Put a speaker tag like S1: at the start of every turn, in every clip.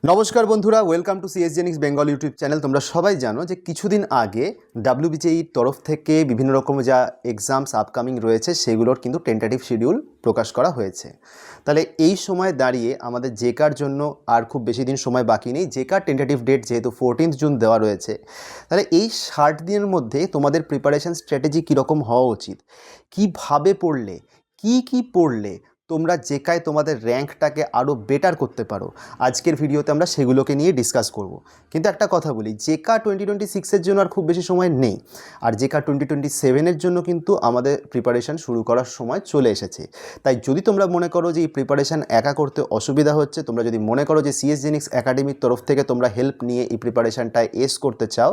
S1: নমস্কার বন্ধুরা, welcome to CS Xenix Bengal YouTube channel. তোমরা সবাই জানো যে কিছুদিন আগে ডাব্লিউবিজেইর তরফ থেকে বিভিন্ন রকম যা এক্সামস আপকামিং রয়েছে সেগুলোর কিন্তু টেন্টাটিভ শিডিউল প্রকাশ করা হয়েছে। তাহলে এই সময় দাঁড়িয়ে আমাদের জেকার জন্য আর খুব বেশি দিন সময় বাকি নেই। জেকার টেন্টাটিভ ডেট যেহেতু 14 জুন দেওয়া রয়েছে, তাহলে এই 60 দিনের মধ্যে তোমাদের প্রিপারেশন স্ট্র্যাটেজি কীরকম হওয়া উচিত, কীভাবে পড়লে, কি পড়লে তোমরা জেকায় তোমাদের র্যাঙ্কটাকে আরও বেটার করতে পারো, আজকের ভিডিওতে আমরা সেগুলোকে নিয়ে ডিসকাস করব। কিন্তু একটা কথা বলি, জেকা 2026-এর জন্য আর খুব বেশি সময় নেই, আর জেকা 2027-এর জন্য কিন্তু আমাদের প্রিপারেশান শুরু করার সময় চলে এসেছে। তাই যদি তোমরা মনে করো যে এই প্রিপারেশান একা করতে অসুবিধা হচ্ছে, তোমরা যদি মনে করো যে সিএস জেনিক্স একাডেমির তরফ থেকে তোমরা হেল্প নিয়ে এই প্রিপারেশানটায় এস করতে চাও,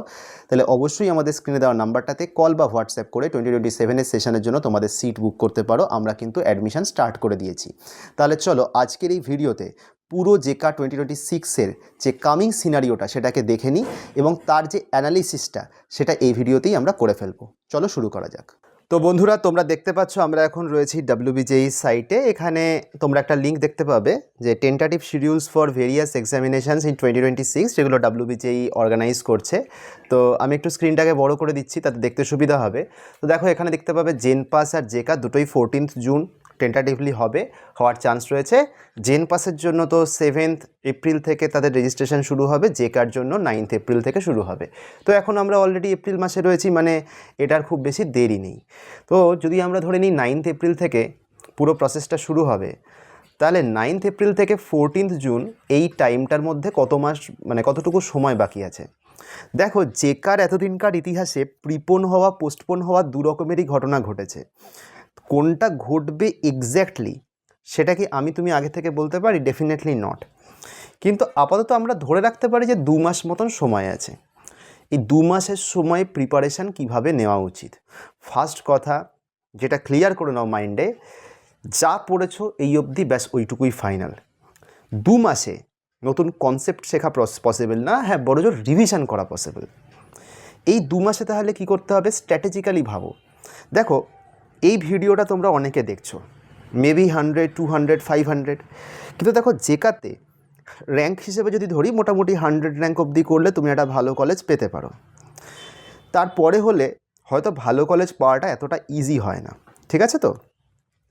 S1: তাহলে অবশ্যই আমাদের স্ক্রিনে দেওয়া নাম্বারটাতে কল বা হোয়াটসঅ্যাপ করে 2027-এর সেশনের জন্য তোমাদের সিট বুক করতে পারো। আমরা কিন্তু অ্যাডমিশন স্টার্ট করে দিয়েছি। তাহলে চলো আজকের এই ভিডিওতে পুরো জেকা 2026-এর যে কামিং সিনারিওটা সেটাকে দেখে নিই এবং তার যে অ্যানালিসিসটা সেটা এই ভিডিওতেই আমরা করে ফেলবো। চলো শুরু করা যাক। তো বন্ধুরা, তোমরা দেখতে পাচ্ছ আমরা এখন রয়েছি ডাব্লিউবিজেই সাইটে। এখানে তোমরা একটা লিঙ্ক দেখতে পাবে যে tentative schedules for various examinations in 2026, যেগুলো ডাব্লিউবিজেই অর্গানাইজ করছে। তো আমি একটু স্ক্রিনটাকে বড় করে দিচ্ছি, তাতে দেখতে সুবিধা হবে। তো দেখো, এখানে দেখতে পাবে জেন পাস আর জেকা দুটোই 14 জুন টেন্টাটিভলি হওয়ার চান্স রয়েছে। জেন পাসের জন্য তো 7 এপ্রিল থেকে তাদের রেজিস্ট্রেশন শুরু হবে, জেকার জন্য 9 এপ্রিল থেকে শুরু হবে। তো এখন আমরা অলরেডি এপ্রিল মাসে রয়েছি, মানে এটার খুব বেশি দেরি নেই। তো যদি আমরা ধরে নিই 9 এপ্রিল থেকে পুরো প্রসেসটা শুরু হবে, তাহলে 9 এপ্রিল থেকে 14 জুন এই টাইমটার মধ্যে কতটুকু সময় বাকি আছে। দেখো, জেকার এতদিনকার ইতিহাসে প্রিপোন হওয়া, পোস্টপোন হওয়া দু রকমেরই ঘটনা ঘটেছে। কোনটা ঘটবে এক্স্যাক্টলি সেটা কি তুমি আগে থেকে বলতে পারি? Definitely not. কিন্তু আপাতত আমরা ধরে রাখতে পারি যে 2 মাস মতন সময় আছে। এই 2 মাসের সময় প্রিপারেশান কিভাবে নেওয়া উচিত, ফার্স্ট কথা যেটা ক্লিয়ার করে নাও মাইন্ডে, যা পড়েছো এই অবধি ব্যাস ওইটুকুই ফাইনাল। 2 মাসে নতুন কনসেপ্ট শেখা পসিবল না, হ্যাঁ বড়জোর রিভিশন করা পসিবল। এই 2 মাসে তাহলে কি করতে হবে? স্ট্র্যাটেজিক্যালি ভাবো। দেখো, এই ভিডিওটা তোমরা অনেকে দেখছো, মেবি 100, 200, 500, কিন্তু দেখো জেকাতে র্যাঙ্ক হিসেবে যদি ধরি, মোটামুটি 100 র্যাঙ্ক অবধি করলে তুমি একটা ভালো কলেজ পেতে পারো। তারপরে হলে হয়তো ভালো কলেজ পাওয়াটা এতটা ইজি হয় না, ঠিক আছে? তো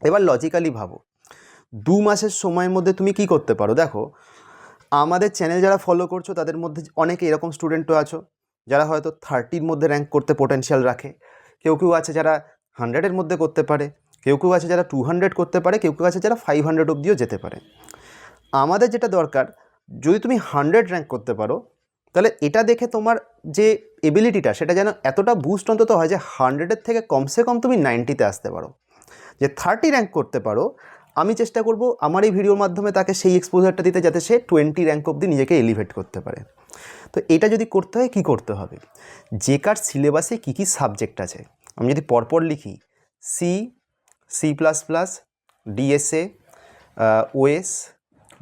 S1: এবার লজিক্যালি ভাবো, 2 মাসের সময়ের মধ্যে তুমি কি করতে পারো। দেখো, আমাদের চ্যানেল যারা ফলো করছো তাদের মধ্যে অনেকে এরকম স্টুডেন্টও আছো যারা হয়তো 30-র মধ্যে র্যাঙ্ক করতে পোটেনশিয়াল রাখে। কেউ আছে যারা 100-এর মধ্যে করতে পারে, কেউ আছে যারা 200 করতে পারে, কেউ আছে যারা 500 অবধিও যেতে পারে। আমাদের যেটা দরকার, যদি তুমি 100 র্যাঙ্ক করতে পারো, তাহলে এটা দেখে তোমার যে এবিলিটিটা সেটা যেন এতটা বুস্ট অন্তত হয় যে 100-এর থেকে কমসে কম তুমি 90-তে আসতে পারো। যে 30 র্যাঙ্ক করতে পারো, আমি চেষ্টা করব আমার এই ভিডিওর মাধ্যমে তাকে সেই এক্সপোজারটা দিতে যাতে সে 20 র্যাঙ্ক অবধি নিজেকে এলিভেট করতে পারে। তো এটা যদি করতে হয়, কী করতে হবে? জেকার সিলেবাসে কী কী সাবজেক্ট আছে আমি যদি পরপর লিখি, C plus plus, DSA, OS,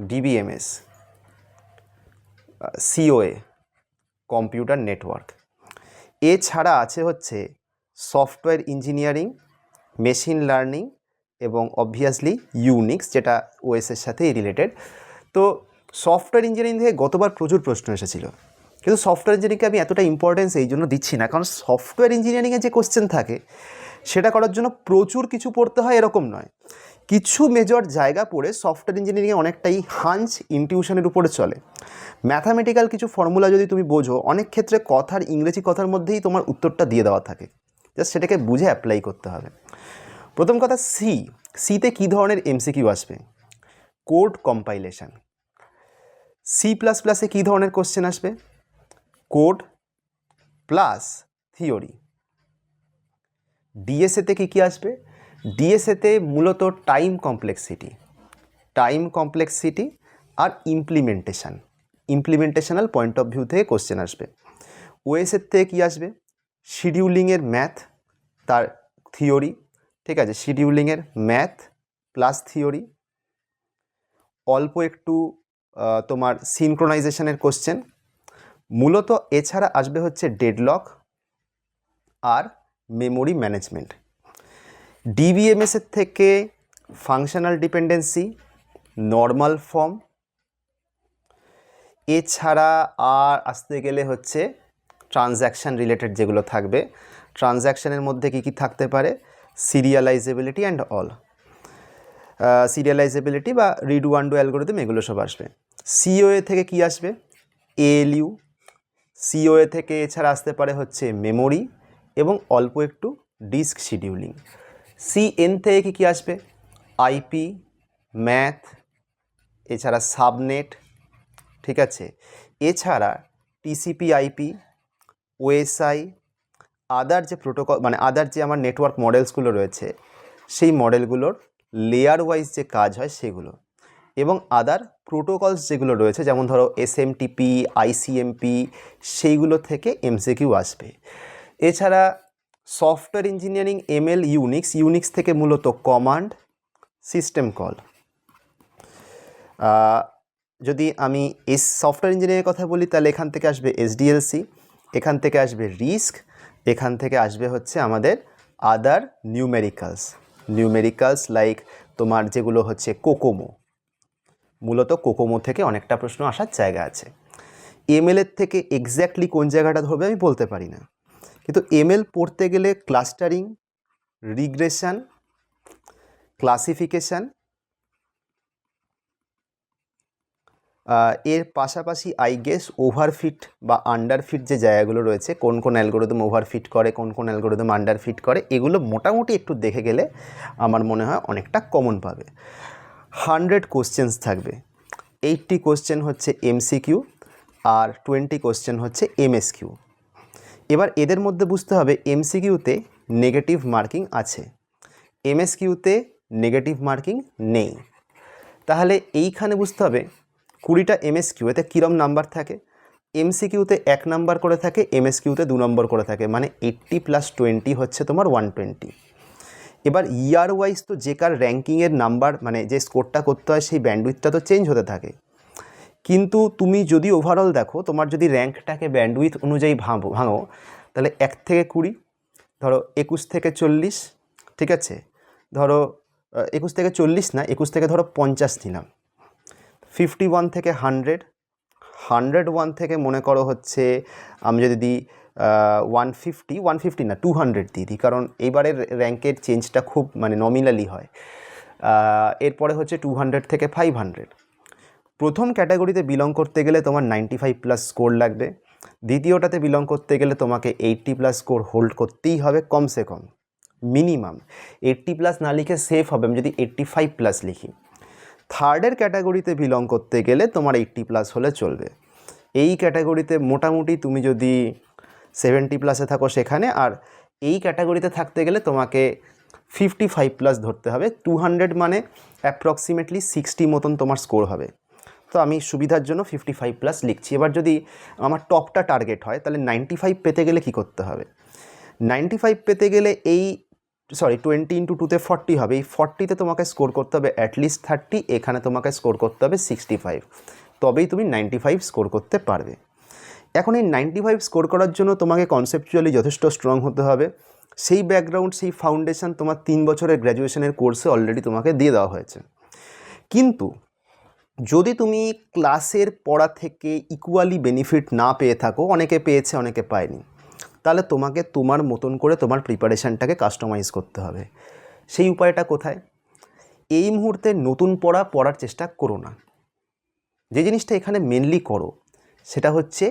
S1: DBMS, COA, computer network. এছাড়া আছে হচ্ছে সফটওয়্যার ইঞ্জিনিয়ারিং, মেশিন লার্নিং এবং অবভিয়াসলি ইউনিক্স, যেটা ওএসের সাথেই রিলেটেড। তো সফটওয়্যার ইঞ্জিনিয়ারিং থেকে গতবার প্রচুর প্রশ্ন এসেছিল, কিন্তু সফটওয়্যার ইঞ্জিনিয়ারিংকে আমি এতটা ইম্পর্টেন্স এই জন্য দিচ্ছি না, কারণ সফটওয়্যার ইঞ্জিনিয়ারিংয়ে যে কোশ্চেন থাকে সেটা করার জন্য প্রচুর কিছু পড়তে হয় এরকম নয়। কিছু মেজর জায়গা পড়ে সফটওয়্যার ইঞ্জিনিয়ারিংয়ে অনেকটাই হাঞ্চ, ইনটিউশনের উপরে চলে। ম্যাথামেটিক্যাল কিছু ফর্মুলা যদি তুমি বোঝো, অনেক ক্ষেত্রে কথার ইংরেজি কথার মধ্যেই তোমার উত্তরটা দিয়ে দেওয়া থাকে, জাস্ট সেটাকে বুঝে অ্যাপ্লাই করতে হবে। প্রথম কথা, সিতে কী ধরনের এমসিকিউ আসবে? Code compilation. সি প্লাস প্লাসে কী ধরনের কোশ্চেন আসবে? Code plus theory. ডিএসএতে কী আসবে? ডিএসএতে মূলত টাইম কমপ্লেক্সিটি আর ইমপ্লিমেন্টেশনাল পয়েন্ট অফ ভিউ থেকে কোশ্চেন আসবে। ওএসের থেকে কী আসবে? শিডিউলিংয়ের ম্যাথ, তার থিওরি, ঠিক আছে? শিডিউলিংয়ের ম্যাথ প্লাস থিওরি, অল্প একটু তোমার সিনক্রোনাইজেশনের কোশ্চেন মূলত। এছাড়া আসবে হচ্ছে ডেডলক আর মেমোরি ম্যানেজমেন্ট। ডিবিএমএসের থেকে ফাংশনাল ডিপেন্ডেন্সি, নর্মাল ফর্ম, এছাড়া আর আসতে গেলে হচ্ছে ট্রানজ্যাকশান রিলেটেড যেগুলো থাকবে, ট্রানজ্যাকশানের মধ্যে কী কী থাকতে পারে, সিরিয়ালাইজেবিলিটি অ্যান্ড অল, সিরিয়ালাইজেবিলিটি বা রিডু আন্ডু অ্যালগোরিদম এগুলো সব আসবে। সিওএ থেকে কি আসবে, এএলইউ। সিওএ থেকে এছাড়া আসতে পারে হচ্ছে মেমোরি এবং অল্প একটু ডিস্ক শিডিউলিং। সিএন থেকে কী কী আসবে, আইপি, ম্যাথ, এছাড়া সাবনেট, ঠিক আছে। এছাড়া টিসিপি আইপি, ওএসআই, আদার যে প্রোটোকল মানে আদার যে আমার নেটওয়ার্ক মডেলসগুলো রয়েছে সেই মডেলগুলোর লেয়ার ওয়াইজ যে কাজ হয় সেগুলো, এবং আদার প্রোটোকলস যেগুলো রয়েছে যেমন ধরো এসএমটিপি, আইসিএমপি, সেইগুলো থেকে এমসিকিউ আসবে। এছাড়া software engineering ML Unix, Unix থেকে মূলত কমান্ড, সিস্টেম কল। যদি আমি সফটওয়্যার ইঞ্জিনিয়ারিংয়ের কথা বলি তাহলে এখান থেকে আসবে এসডিএলসি, এখান থেকে আসবে রিস্ক, এখান থেকে আসবে হচ্ছে আমাদের আদার নিউমেরিক্যালস লাইক তোমার যেগুলো হচ্ছে কোকোমো, মূলত কোকোমো থেকে অনেকটা প্রশ্ন আসার জায়গা আছে। এমএলের থেকে এক্স্যাক্টলি কোন জায়গাটা ধরবে আমি বলতে পারি না, কিন্তু এমএল পড়তে গেলে ক্লাস্টারিং, রিগ্রেশন, ক্লাসিফিকেশান, এর পাশাপাশি আই গেস ওভারফিট বা আন্ডারফিট যে জায়গাগুলো রয়েছে, কোন কোন অ্যালগোরিদম ওভারফিট করে, কোন কোন অ্যালগোরিদম আন্ডারফিট করে, এগুলো মোটামুটি একটু দেখে গেলে আমার মনে হয় অনেকটা কমন পাবে। 100 কোশ্চেন্স থাকবে, 80 কোশ্চেন হচ্ছে এমসিকিউ আর 20 কোশ্চেন হচ্ছে এমএসকিউ। এবার এদের মধ্যে বুঝতে হবে এমসিকিউতে নেগেটিভ মার্কিং আছে, এমএসকিউতে নেগেটিভ মার্কিং নেই। তাহলে এইখানে বুঝতে হবে 20টা এমএসকিউ, এতে কীরম নাম্বার থাকে, এমসিকিউতে 1 নাম্বার করে থাকে, এমএসকিউতে 2 নম্বর করে থাকে, মানে 80 + 20 হচ্ছে তোমার 120। এবার ইয়ার ওয়াইজ তো যে কার র্যাঙ্কিংয়ের নাম্বার মানে যে স্কোরটা করতে হয় সেই ব্যান্ডউইথটা তো চেঞ্জ হতে থাকে, কিন্তু তুমি যদি ওভারঅল দেখো তোমার যদি র্যাঙ্কটাকে ব্যান্ডউইথ অনুযায়ী ভাঙো তাহলে 1 থেকে 20, ধরো 21 থেকে 40, ঠিক আছে, ধরো 21 থেকে 40 না, 21 থেকে ধরো 50 নিলাম, 51 থেকে 100, 101 থেকে মনে করো হচ্ছে আমি যদি দিই 150 না 200 দিয়ে দিই, কারণ এইবারের র্যাঙ্কের চেঞ্জটা খুব মানে নমিনালি হয়। এরপরে হচ্ছে 200 থেকে 500। প্রথম ক্যাটাগরিতে বিলং করতে গেলে তোমার 95+ স্কোর লাগবে, দ্বিতীয়টাতে বিলং করতে গেলে তোমাকে 80+ স্কোর হোল্ড করতেই হবে কমসে কম, মিনিমাম 80+ না লিখে সেফ হবে আমি যদি 85+ লিখি। থার্ডের ক্যাটাগরিতে বিলং করতে গেলে তোমার 80+ হলে চলবে। এই ক্যাটাগরিতে মোটামুটি তুমি যদি 70+ থাকো সেখানে, আর এই ক্যাটাগরিতে থাকতে গেলে তোমাকে 55+ ধরতে হবে। 200 মানে অ্যাপ্রক্সিমেটলি 60 মতন তোমার স্কোর হবে। তো আমি সুবিধার জন্য 55+ লিখছি। এবার যদি আমার টপটা টার্গেট হয় তাহলে 95 পেতে গেলে কি করতে হবে, 95 পেতে গেলে এই 20 × 2 তে 40 হবে, এই 40তে তোমাকে স্কোর করতে হবে অ্যাটলিস্ট 30, এখানে তোমাকে স্কোর করতে হবে 65, তবেই তুমি 95 স্কোর করতে পারবে। এখন এই 95 স্কোর করার জন্য তোমাকে কনসেপচুয়ালি যথেষ্ট স্ট্রং হতে হবে, সেই ব্যাকগ্রাউন্ড সেই ফাউন্ডেশন তোমার 3 বছরের গ্র্যাজুয়েশনের কোর্সে অলরেডি তোমাকে দিয়ে দেওয়া হয়েছে। কিন্তু যদি তুমি ক্লাসের পড়া থেকে ইকুয়ালি বেনিফিট না পেয়ে থাকো, অনেকে পেয়েছে অনেকে পায়নি, তাহলে তোমাকে তোমার মতন করে তোমার প্রিপারেশানটাকে কাস্টমাইজ করতে হবে। সেই উপায়টা কোথায়, এই মুহূর্তে নতুন পড়ার চেষ্টা করো না, যে জিনিসটা এখানে মেনলি করো সেটা হচ্ছে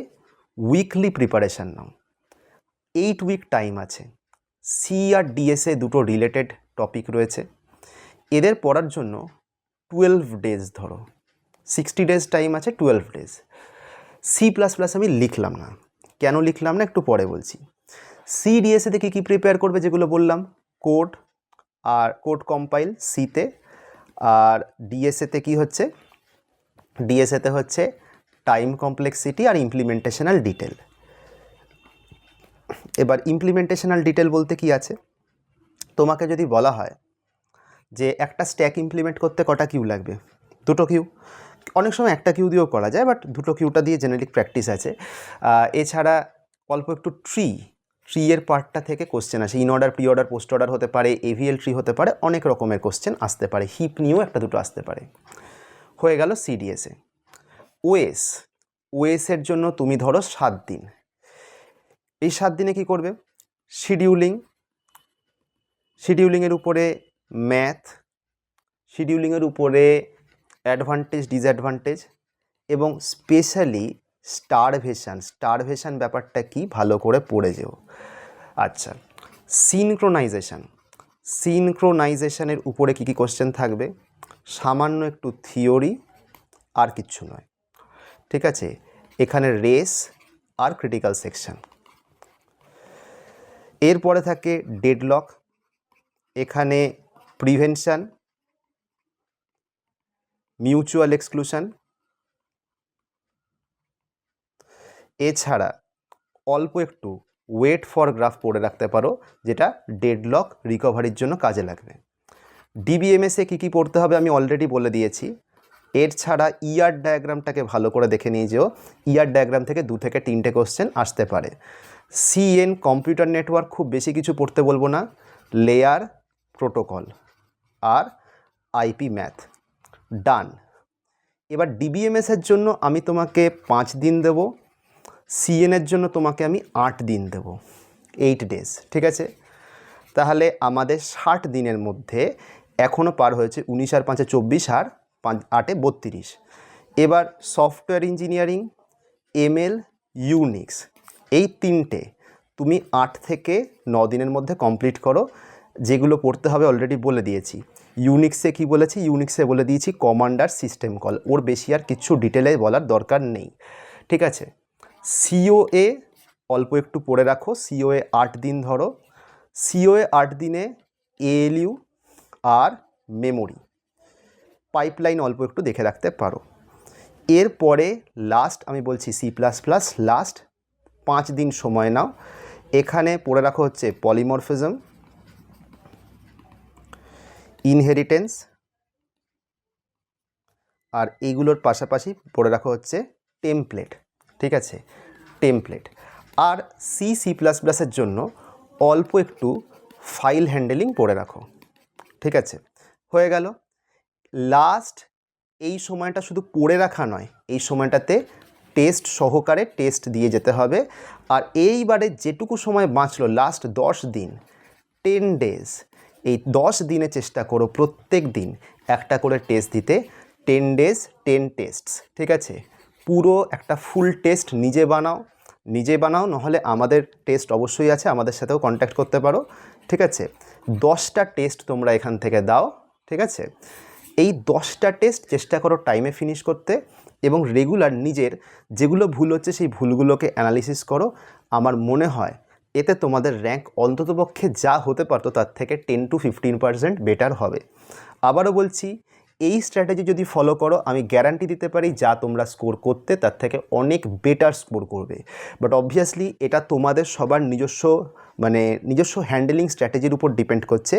S1: উইকলি প্রিপারেশান নাও। 8 উইক টাইম আছে, সি আর ডিএসএ দুটো রিলেটেড টপিক রয়েছে, এদের পড়ার জন্য 12 ডেজ ধরো, 60 ডেজ টাইম আছে, 12 ডেজ। C++ আমি লিখলাম না, কেন লিখলাম না একটু পরে বলছি। সি ডিএসএতে কী প্রিপেয়ার করবে যেগুলো বললাম, কোড আর কোড কম্পাইল সিতে, আর ডিএসএতে কি হচ্ছে, ডিএসএতে হচ্ছে টাইম কমপ্লেক্সিটি আর ইমপ্লিমেন্টেশনাল ডিটেল। এবার ইমপ্লিমেন্টেশনাল ডিটেল বলতে কি আছে, তোমাকে যদি বলা হয় যে একটা স্ট্যাক ইমপ্লিমেন্ট করতে কটা কিউ লাগবে, 2টো কিউ, অনেক সময় একটা কিউ দিয়েও করা যায়, বাট 2টো কিউটা দিয়ে জেনারিক প্র্যাকটিস আছে। এছাড়া অল্প একটু ট্রি এর পার্টটা থেকে কোশ্চেন আসে, in order, pre order, post order হতে পারে, এভিএল ট্রি হতে পারে, অনেক রকমের কোশ্চেন আসতে পারে, হিপ নিয়েও একটা দুটো আসতে পারে। হয়ে গেল সিডিএসএ। ওএস ওএসের জন্য তুমি ধরো 7 দিন। এই 7 দিনে কি করবে? শিডিউলিংয়ের উপরে ম্যাথ, শিডিউলিংয়ের উপরে অ্যাডভান্টেজ ডিসঅ্যাডভান্টেজ এবং স্পেশালি স্টারভেশন ব্যাপারটা কি ভালো করে পড়ে যেও। আচ্ছা, সিনক্রোনাইজেশনের উপরে কি কোশ্চেন থাকবে? সামান্য একটু থিওরি, আর কিচ্ছু নয়। ঠিক আছে, এখানে রেস আর ক্রিটিক্যাল সেকশন। এরপরে থাকে ডেডলক, এখানে প্রিভেনশন, মিউচুয়াল এক্সক্লুশন, এছাড়া অল্প একটু ওয়েট ফর গ্রাফ পড়ে রাখতে পারো, যেটা ডেডলক রিকভারির জন্য কাজে লাগবে। ডিবিএমএসে কী পড়তে হবে আমি অলরেডি বলে দিয়েছি। এর ছাড়া ইয়ার ডায়াগ্রামটাকে ভালো করে দেখে নিয়ে যেও। ইয়ার ডায়াগ্রাম থেকে 2 থেকে 3টে কোশ্চেন আসতে পারে। সিএন কম্পিউটার নেটওয়ার্ক খুব বেশি কিছু পড়তে বলবো না, লেয়ার, প্রোটোকল আর আইপি ম্যাথ। ডান। এবার ডিবিএমএসের জন্য আমি তোমাকে 5 দিন দেব, সিএনের জন্য তোমাকে আমি 8 দিন দেব, 8 ডেজ। ঠিক আছে, তাহলে আমাদের 60 দিনের মধ্যে এখনও পার হয়েছে 19 আর 5 24 আর 8 32। এবার সফটওয়্যার ইঞ্জিনিয়ারিং, এমএল, ইউনিক্স, এই 3টে তুমি 8 থেকে 9 দিনের মধ্যে কমপ্লিট করো। যেগুলো পড়তে হবে অলরেডি বলে দিয়েছি। ইউনিক্সে কি বলেছি? ইউনিক্সে বলে দিয়েছি কমান্ডার সিস্টেম কল, ওর বেশি আর কিছু ডিটেলে বলার দরকার নেই। ঠিক আছে, সিওএ অল্প একটু পড়ে রাখো, সিওএ 8 দিন ধরো। সিওএ 8 দিনে এএলইউ আর মেমোরি পাইপলাইন অল্প একটু দেখে রাখতে পারো। এরপরে লাস্ট আমি বলছি C++, লাস্ট 5 দিন সময় নাও। এখানে পড়ে রাখো হচ্ছে পলিমরফিজম, ইনহেরিটেন্স, আর এইগুলোর পাশাপাশি পড়ে রাখো হচ্ছে টেমপ্লেট। ঠিক আছে, টেমপ্লেট। আর C++-এর জন্য অল্প একটু ফাইল হ্যান্ডেলিং পড়ে রাখো। ঠিক আছে, হয়ে গেল। লাস্ট এই সময়টা শুধু পড়ে রাখা নয়, এই সময়টাতে টেস্ট সহকারে টেস্ট দিয়ে যেতে হবে। আর এইবারে যেটুকু সময় বাঁচলো লাস্ট 10 দিন, 10 ডেজ, এই 10 দিনে চেষ্টা করো প্রত্যেক দিন একটা করে টেস্ট দিতে। 10 ডেজ 10 টেস্টস। ঠিক আছে, পুরো একটা ফুল টেস্ট নিজে বানাও, নাহলে আমাদের টেস্ট অবশ্যই আছে, আমাদের সাথেও কন্ট্যাক্ট করতে পারো। ঠিক আছে, 10টা টেস্ট তোমরা এখান থেকে দাও। ঠিক আছে, এই 10টা টেস্ট চেষ্টা করো টাইমে ফিনিশ করতে, এবং রেগুলার নিজের যেগুলো ভুল হচ্ছে সেই ভুলগুলোকে অ্যানালিসিস করো। আমার মনে হয় এতে তোমাদের র্যাঙ্ক অন্ততপক্ষে যা হতে পারতো তার থেকে 10 to 15% বেটার হবে। আবারও বলছি, এই স্ট্র্যাটেজি যদি ফলো করো আমি গ্যারান্টি দিতে পারি যা তোমরা স্কোর করতে তার থেকে অনেক বেটার স্কোর করবে। বাট অবভিয়াসলি এটা তোমাদের সবার নিজস্ব হ্যান্ডেলিং স্ট্র্যাটেজির উপর ডিপেন্ড করছে।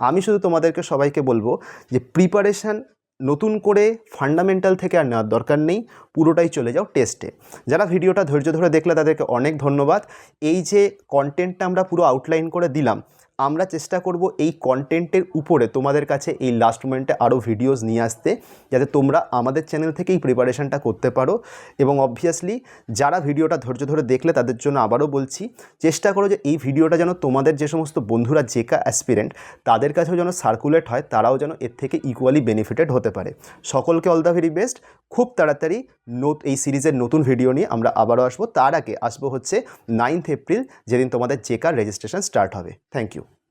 S1: আমি শুধু তোমাদেরকে সবাইকে বলবো যে প্রিপারেশান নতুন করে ফান্ডামেন্টাল থেকে আর নেওয়ার দরকার নেই, পুরোটাই চলে যাও টেস্টে। যারা ভিডিওটা ধৈর্য ধরে দেখলে তাদেরকে অনেক ধন্যবাদ। এই যে কন্টেন্টটা আমরা পুরো আউটলাইন করে দিলাম, আমরা চেষ্টা করব এই কন্টেন্টের উপরে তোমাদের কাছে এই লাস্ট মোমেন্টে আরও ভিডিওস নিয়ে আসতে, যাতে তোমরা আমাদের চ্যানেল থেকেই প্রিপারেশানটা করতে পারো। এবং অবভিয়াসলি যারা ভিডিওটা ধৈর্য ধরে দেখলে তাদের জন্য আবারও বলছি, চেষ্টা করো যে এই ভিডিওটা যেন তোমাদের যে সমস্ত বন্ধুরা জেকা অ্যাসপিরেন্ট তাদের কাছেও যেন সার্কুলেট হয়, তারাও যেন এর থেকে ইকুয়ালি বেনিফিটেড হতে পারে। সকলকে অল দ্য ভেরি বেস্ট। খুব তাড়াতাড়ি এই সিরিজের নতুন ভিডিও নিয়ে আমরা আবারও আসবো। তার আগে আসবো হচ্ছে 9th এপ্রিল, যেদিন তোমাদের জেকার রেজিস্ট্রেশন স্টার্ট হবে। Thank you.